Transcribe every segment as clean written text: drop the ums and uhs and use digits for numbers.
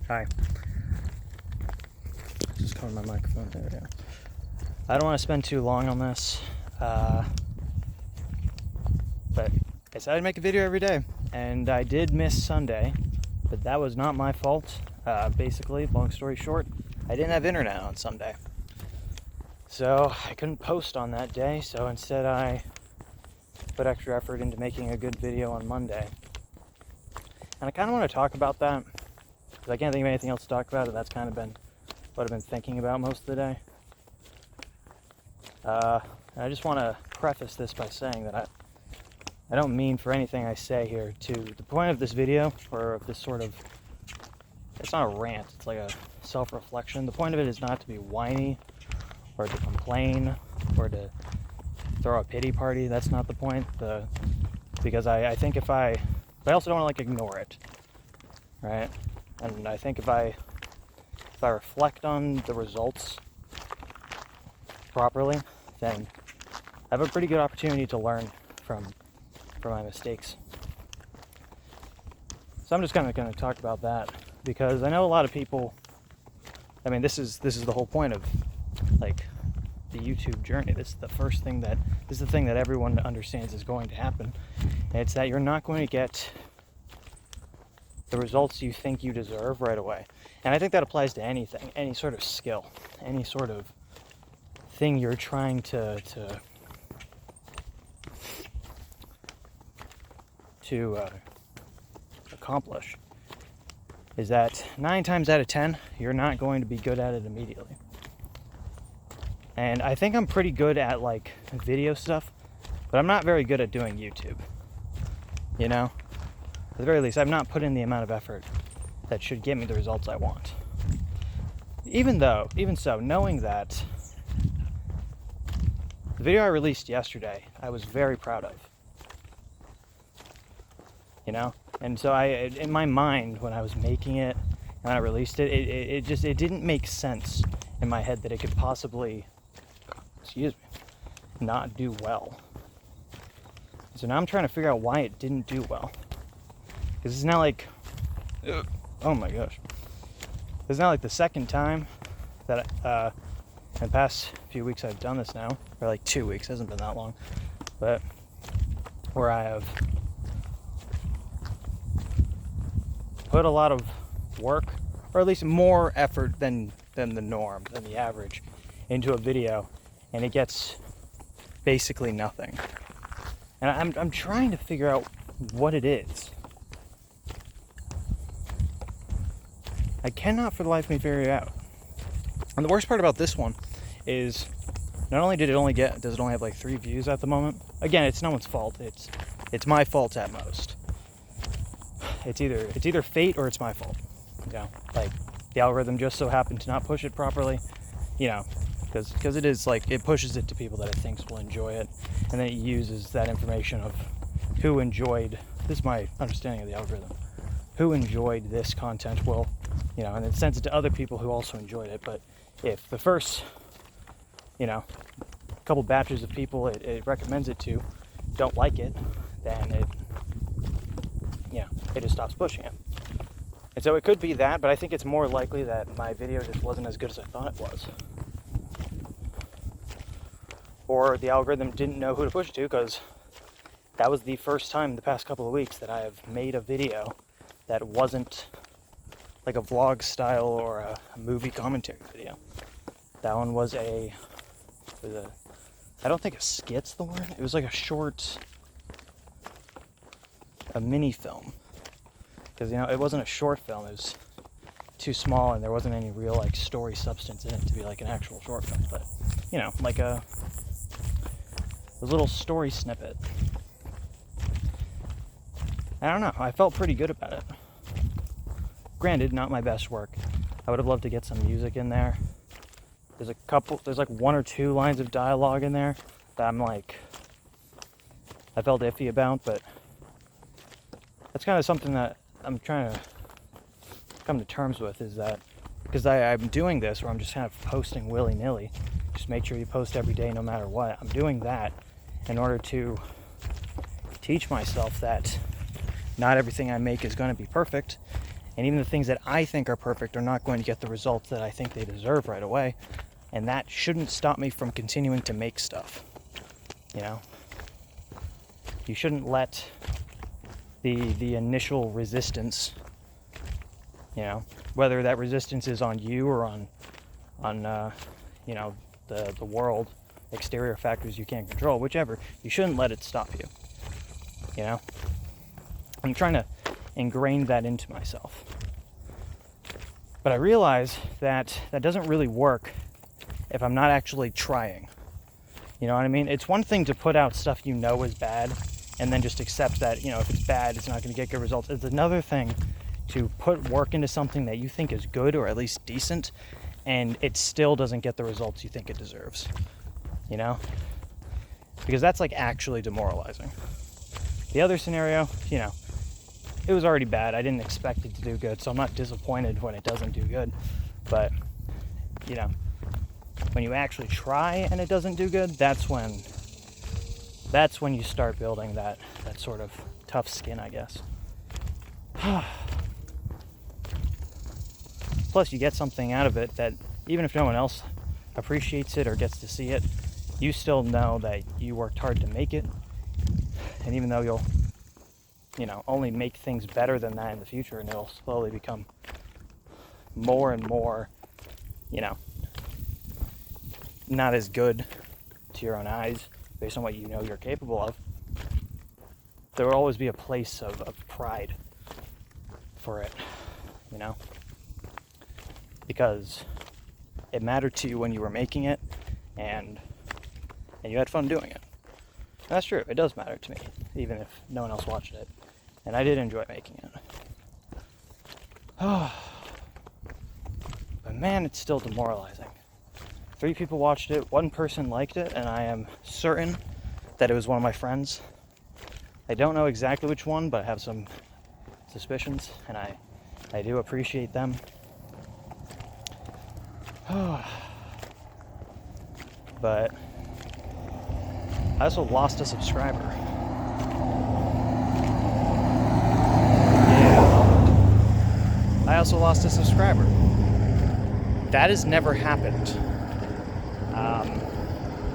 Hi. Just cover my microphone. There we go. I don't want to spend too long on this, but I decided to make a video every day, and I did miss Sunday, but that was not my fault. Basically, long story short, I didn't have internet on Sunday, so I couldn't post on that day, so instead I put extra effort into making a good video on Monday. And I kind of want to talk about that, because I can't think of anything else to talk about, and that's kind of been what I've been thinking about most of the day. And I just want to preface this by saying that I don't mean for anything I say here to the point of this video, or of this sort of, it's not a rant, it's like a self-reflection. The point of it is not to be whiny, or to complain, or to throw a pity party. That's not the point. Because I think but I also don't want to ignore it, right? And I think if I reflect on the results properly, then I have a pretty good opportunity to learn from my mistakes. So I'm just kind of going to talk about that, because I know a lot of people, I mean, this is the whole point of the YouTube journey. This is the thing that everyone understands is going to happen. And it's that you're not going to get the results you think you deserve right away. And I think that applies to anything, any sort of skill, any sort of thing you're trying to accomplish, is that 9 times out of 10, you're not going to be good at it immediately. And I think I'm pretty good at video stuff, but I'm not very good at doing YouTube. You know? At the very least, I've not put in the amount of effort that should get me the results I want. Even so, knowing that the video I released yesterday, I was very proud of. You know? And so in my mind, when I was making it and when I released it, it didn't make sense in my head that it could possibly, not do well. So now I'm trying to figure out why it didn't do well. Because it's not oh my gosh. It's not the second time that in the past few weeks I've done this now, or 2 weeks, it hasn't been that long, but where I have put a lot of work, or at least more effort than the norm, than the average, into a video, and it gets basically nothing. And I'm trying to figure out what it is. I cannot for the life of me figure it out. And the worst part about this one is, not only does it only have 3 views at the moment. Again, it's no one's fault. It's my fault at most. It's either fate or it's my fault. You know, the algorithm just so happened to not push it properly. You know, because it is it pushes it to people that it thinks will enjoy it, and then it uses that information of who enjoyed. This is my understanding of the algorithm. Who enjoyed this content will, and it sends it to other people who also enjoyed it. But if the first, couple batches of people it recommends it to don't like it, then it just stops pushing it. And so it could be that, but I think it's more likely that my video just wasn't as good as I thought it was. Or the algorithm didn't know who to push it to, because that was the first time in the past couple of weeks that I have made a video that wasn't like a vlog style or a movie commentary video. That one was I don't think a skit's the word. It was a short, a mini film. Because, it wasn't a short film. It was too small, and there wasn't any real, story substance in it to be, an actual short film. But, a little story snippet. I don't know. I felt pretty good about it. Granted, not my best work. I would have loved to get some music in there. There's 1 or 2 lines of dialogue in there that I felt iffy about, but that's kind of something that I'm trying to come to terms with, is that because I'm doing this where I'm just kind of posting willy-nilly, just make sure you post every day no matter what. I'm doing that in order to teach myself that not everything I make is going to be perfect, And even the things that I think are perfect are not going to get the results that I think they deserve right away. And that shouldn't stop me from continuing to make stuff. You know? You shouldn't let the initial resistance, you know, whether that resistance is on you or on you know, the world, exterior factors you can't control, whichever, you shouldn't let it stop you. You know? I'm trying to ingrain that into myself. But I realize that that doesn't really work if I'm not actually trying. You know what I mean? It's one thing to put out stuff you know is bad and then just accept that, you know, if it's bad, it's not going to get good results. It's another thing to put work into something that you think is good or at least decent, and it still doesn't get the results you think it deserves. You know? Because that's like actually demoralizing. The other scenario, you know, it was already bad. I didn't expect it to do good, so I'm not disappointed when it doesn't do good. But, you know, when you actually try and it doesn't do good, that's when you start building that sort of tough skin, I guess. Plus, you get something out of it that even if no one else appreciates it or gets to see it, you still know that you worked hard to make it. And even though you'll, you know, only make things better than that in the future, and it'll slowly become more and more, you know, not as good to your own eyes based on what you know you're capable of, there will always be a place of pride for it, you know, because it mattered to you when you were making it, and you had fun doing it. And that's true, it does matter to me, even if no one else watched it, and I did enjoy making it. But man, it's still demoralizing. 3 people watched it, 1 person liked it, and I am certain that it was one of my friends. I don't know exactly which one, but I have some suspicions, and I do appreciate them. But I also lost a subscriber. Yeah. I also lost a subscriber. That has never happened.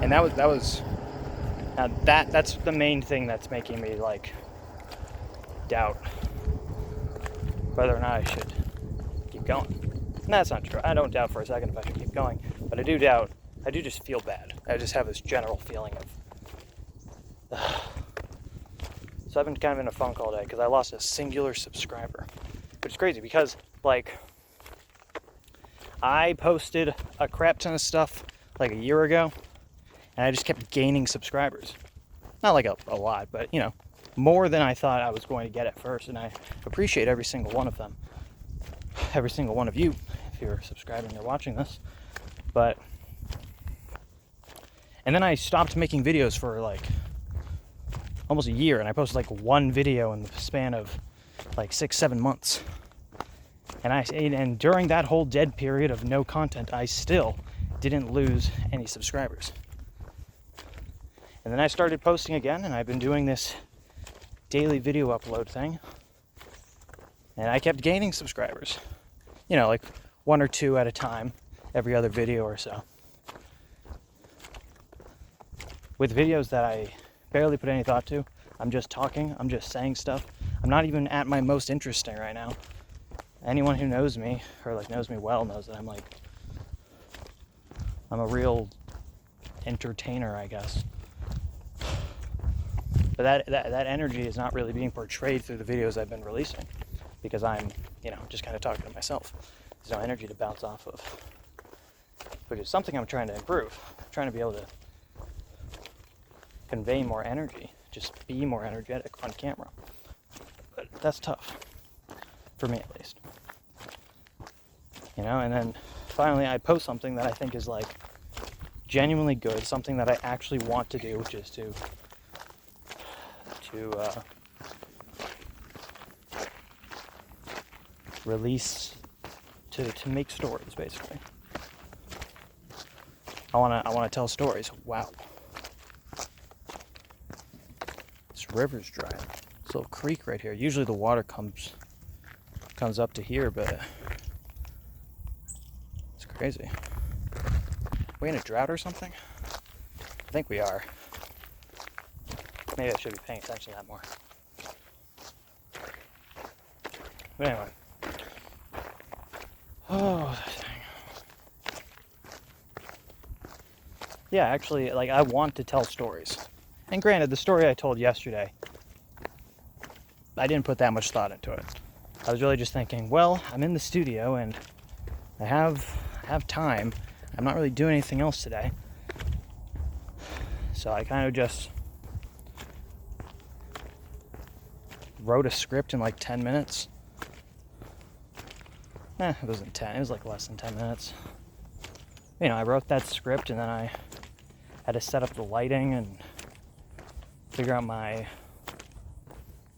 And that's the main thing that's making me like doubt whether or not I should keep going. And that's not true. I don't doubt for a second if I should keep going, but I do just feel bad. I just have this general feeling of so I've been kind of in a funk all day because I lost a singular subscriber, which is crazy because like I posted a crap ton of stuff like a year ago, and I just kept gaining subscribers. Not like a lot, but, you know, more than I thought I was going to get at first, and I appreciate every single one of them. Every single one of you, if you're subscribing or watching this. But, and then I stopped making videos for like almost a year, and I posted like 1 video in the span of like 6-7 months. And during that whole dead period of no content, I still didn't lose any subscribers. And then I started posting again, and I've been doing this daily video upload thing, and I kept gaining subscribers. You know, like 1 or 2 at a time, every other video or so. With videos that I barely put any thought to, I'm just talking, I'm just saying stuff. I'm not even at my most interesting right now. Anyone who knows me, or like knows me well, knows that I'm a real entertainer, I guess. But that energy is not really being portrayed through the videos I've been releasing, because I'm, you know, just kind of talking to myself. There's no energy to bounce off of, which is something I'm trying to improve. I'm trying to be able to convey more energy, just be more energetic on camera. But that's tough, for me at least. You know, and then finally I post something that I think is like genuinely good, something that I actually want to do, which is to release, to make stories, basically. I wanna tell stories. Wow. This river's dry. This little creek right here. Usually the water comes comes up to here, but it's crazy. Are we in a drought or something? I think we are. Maybe I should be paying attention to that more. But anyway. Oh, this thing. Yeah, actually, like, I want to tell stories. And granted, the story I told yesterday, I didn't put that much thought into it. I was really just thinking, well, I'm in the studio and I have time. I'm not really doing anything else today. So I kind of just wrote a script in like 10 minutes. It wasn't 10, it was like less than 10 minutes. You know, I wrote that script and then I had to set up the lighting and figure out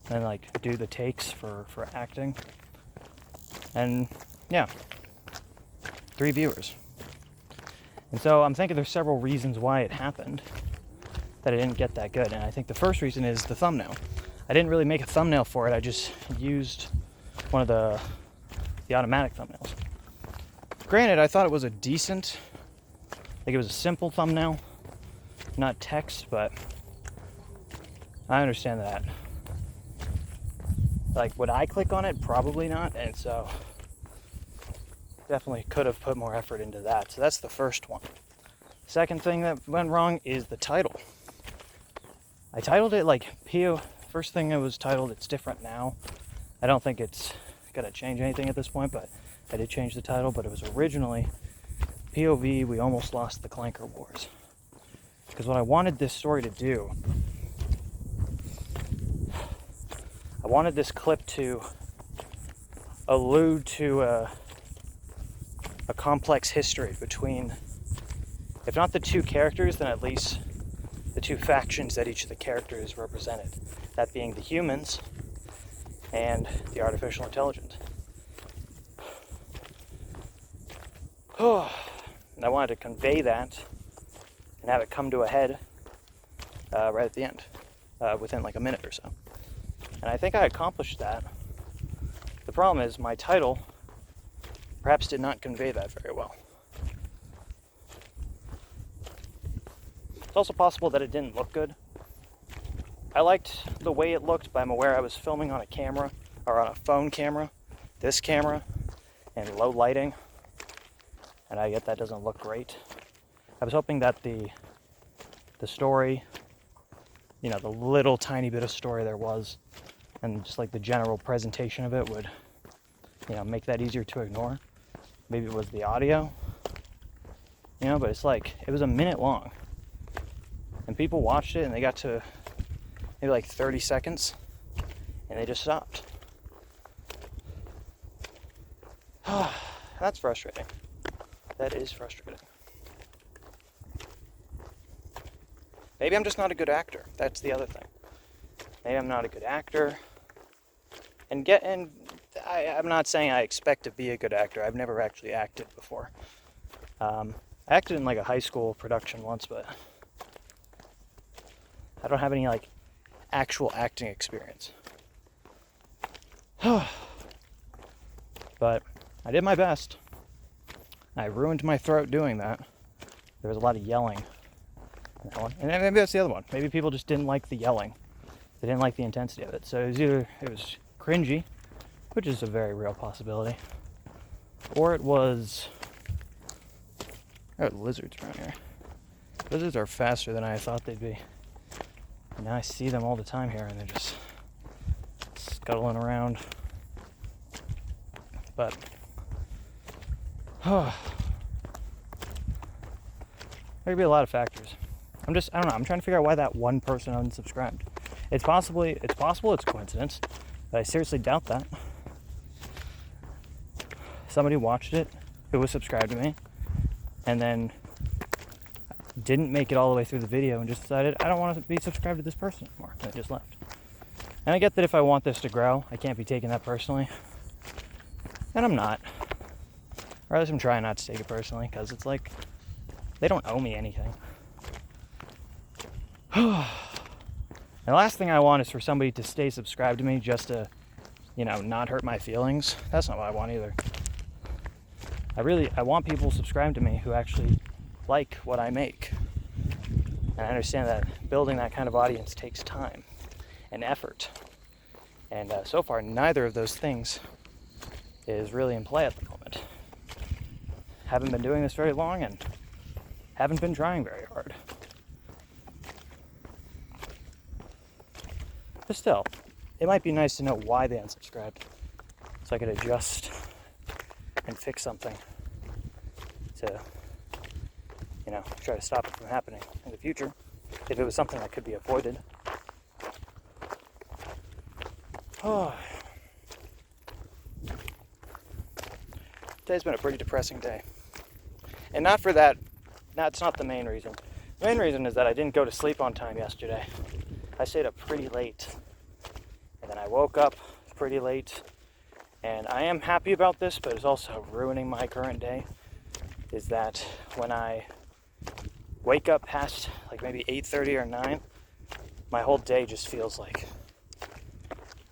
and like do the takes for acting. And yeah, 3 viewers. And so I'm thinking there's several reasons why it happened that it didn't get that good. And I think the first reason is the thumbnail. I didn't really make a thumbnail for it. I just used one of the automatic thumbnails. Granted, I thought it was a decent, like it was a simple thumbnail, not text, but I understand that. Like, would I click on it? Probably not. And so definitely could have put more effort into that. So that's the first one. Second thing that went wrong is the title. I titled it like first thing it was titled, It's Different Now. I don't think it's gonna change anything at this point, but I did change the title. But it was originally POV, We Almost Lost the Clanker Wars. Because what I wanted this story to do, I wanted this clip to allude to a complex history between, if not the two characters, then at least the two factions that each of the characters represented. That being the humans and the artificial intelligence. And I wanted to convey that and have it come to a head right at the end, within like a minute or so. And I think I accomplished that. The problem is my title perhaps did not convey that very well. It's also possible that it didn't look good. I liked the way it looked, but I'm aware I was filming on a camera, or on a phone camera, this camera, and low lighting. And I get that doesn't look great. I was hoping that the story, you know, the little tiny bit of story there was, and just like the general presentation of it would, you know, make that easier to ignore. Maybe it was the audio, you know, but it's like, it was a minute long. And people watched it and they got to maybe like 30 seconds and they just stopped. That's frustrating. That is frustrating. Maybe I'm just not a good actor. That's the other thing. Maybe I'm not a good actor. And I'm not saying I expect to be a good actor. I've never actually acted before. I acted in like a high school production once, but I don't have any like actual acting experience. But I did my best. I ruined my throat doing that. There was a lot of yelling in that one. And maybe that's the other one. Maybe people just didn't like the yelling. They didn't like the intensity of it. So it was cringy, which is a very real possibility, or it was, lizards around here. Lizards are faster than I thought they'd be. And now I see them all the time here, and they're just scuttling around. But there could be a lot of factors. I don't know, I'm trying to figure out why that one person unsubscribed. It's possible it's coincidence, but I seriously doubt that. Somebody watched it who was subscribed to me and then didn't make it all the way through the video and just decided, I don't want to be subscribed to this person anymore, and they just left. And I get that if I want this to grow, I can't be taking that personally. And I'm not. Or at least I'm trying not to take it personally, because it's like, they don't owe me anything. And the last thing I want is for somebody to stay subscribed to me just to not hurt my feelings, that's not what I want either. I want people subscribed to me who actually like what I make. And I understand that building that kind of audience takes time and effort. And so far, neither of those things is really in play at the moment. Haven't been doing this very long and haven't been trying very hard. But still, it might be nice to know why they unsubscribed, so I could adjust and fix something to, try to stop it from happening in the future, if it was something that could be avoided. Oh. Today's been a pretty depressing day. And not for that, that's not the main reason. The main reason is that I didn't go to sleep on time yesterday. I stayed up pretty late. And then I woke up pretty late. And I am happy about this, but it's also ruining my current day. Is that when I wake up past like maybe 8:30 or 9, my whole day just feels like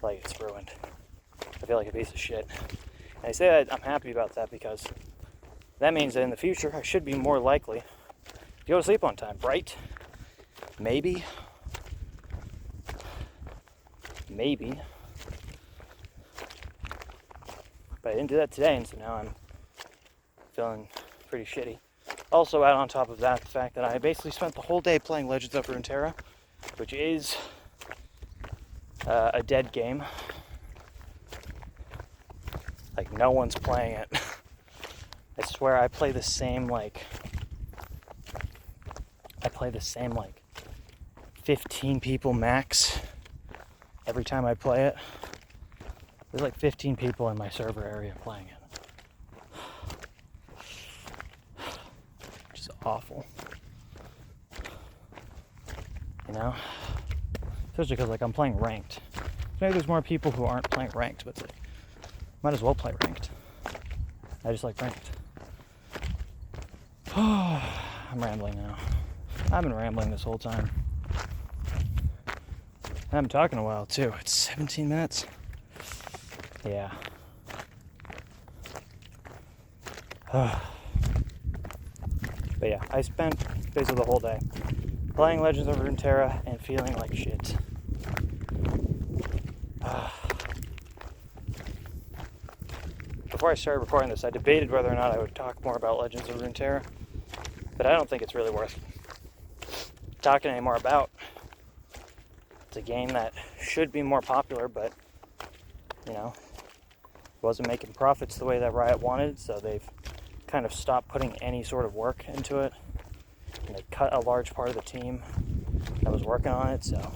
it's ruined. I feel like a piece of shit. And I say that I'm happy about that because that means that in the future I should be more likely to go to sleep on time, right? Maybe. But I didn't do that today, and so now I'm feeling pretty shitty. Also, add on top of that the fact that I basically spent the whole day playing Legends of Runeterra, which is a dead game. Like, no one's playing it. I swear I play the same 15 people max every time I play it. There's like 15 people in my server area playing it. Which is awful. Especially because I'm playing ranked. So maybe there's more people who aren't playing ranked, but might as well play ranked. I just like ranked. I'm rambling now. I've been rambling this whole time. I haven't talked in a while too. It's 17 minutes. Yeah. But yeah, I spent basically the whole day playing Legends of Runeterra and feeling like shit. Before I started recording this, I debated whether or not I would talk more about Legends of Runeterra, but I don't think it's really worth talking anymore about. It's a game that should be more popular, but wasn't making profits the way that Riot wanted, so they've kind of stopped putting any sort of work into it, and they cut a large part of the team that was working on it, so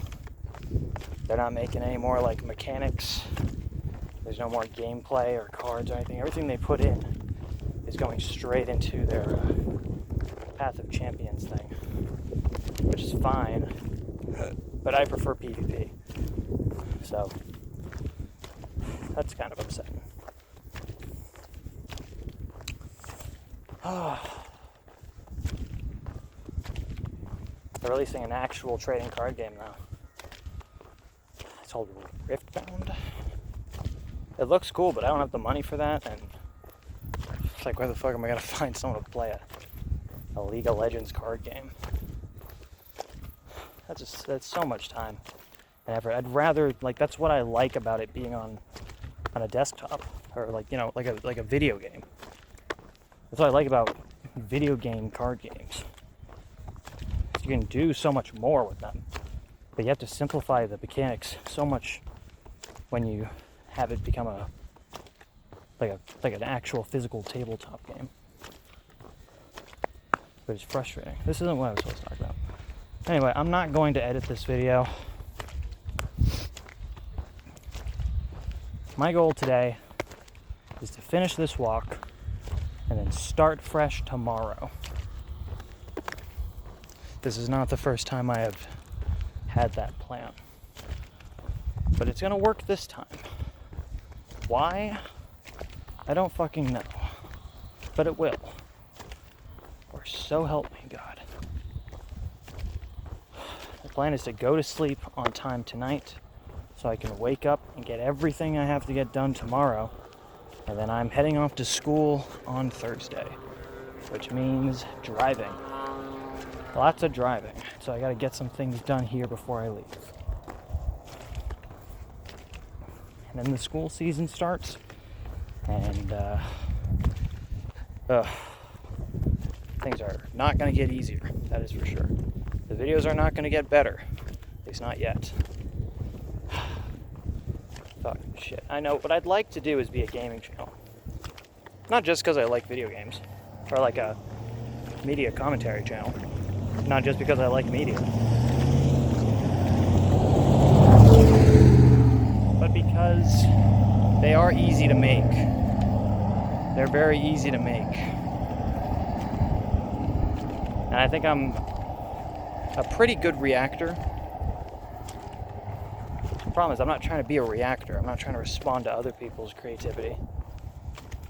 they're not making any more mechanics. There's no more gameplay or cards or anything. Everything they put in is going straight into their Path of Champions thing, which is fine, but I prefer PvP, so that's kind of upsetting. They're releasing an actual trading card game now. It's called Riftbound. It looks cool, but I don't have the money for that, and it's like, where the fuck am I gonna find someone to play a League of Legends card game? That's so much time and effort. I'd rather, that's what I like about it being on a desktop, or like a video game. That's what I like about video game card games. You can do so much more with them, but you have to simplify the mechanics so much when you have it become an actual physical tabletop game. But it's frustrating. This isn't what I was supposed to talk about. Anyway, I'm not going to edit this video. My goal today is to finish this walk and then start fresh tomorrow. This is not the first time I have had that plan, but it's gonna work this time. Why? I don't fucking know, but it will. Or so help me God. The plan is to go to sleep on time tonight, so so I can wake up and get everything I have to get done tomorrow. And then I'm heading off to school on Thursday, which means driving. Lots of driving. So I gotta get some things done here before I leave. And then the school season starts, and things are not gonna get easier, that is for sure. The videos are not gonna get better, at least not yet. Fuck shit. I know, what I'd like to do is be a gaming channel. Not just because I like video games, or like a media commentary channel. Not just because I like media. But because they are easy to make. They're very easy to make. And I think I'm a pretty good reactor. The problem is I'm not trying to be a reactor. I'm not trying to respond to other people's creativity.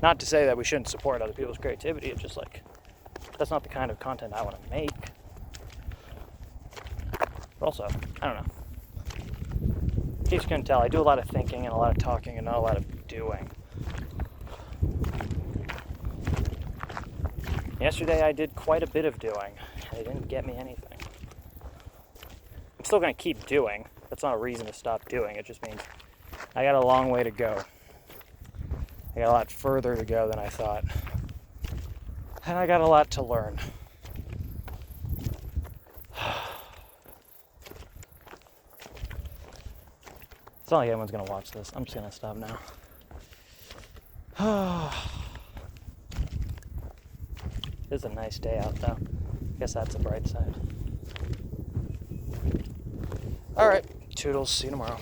Not to say that we shouldn't support other people's creativity. It's just like, that's not the kind of content I want to make. But also, I don't know. In case you couldn't tell, I do a lot of thinking and a lot of talking and not a lot of doing. Yesterday I did quite a bit of doing. It didn't get me anything. I'm still going to keep doing. That's not a reason to stop doing. It just means I got a long way to go. I got a lot further to go than I thought. And I got a lot to learn. It's not like anyone's going to watch this. I'm just going to stop now. It's a nice day out, though. I guess that's a bright side. Alright, toodles. See you tomorrow.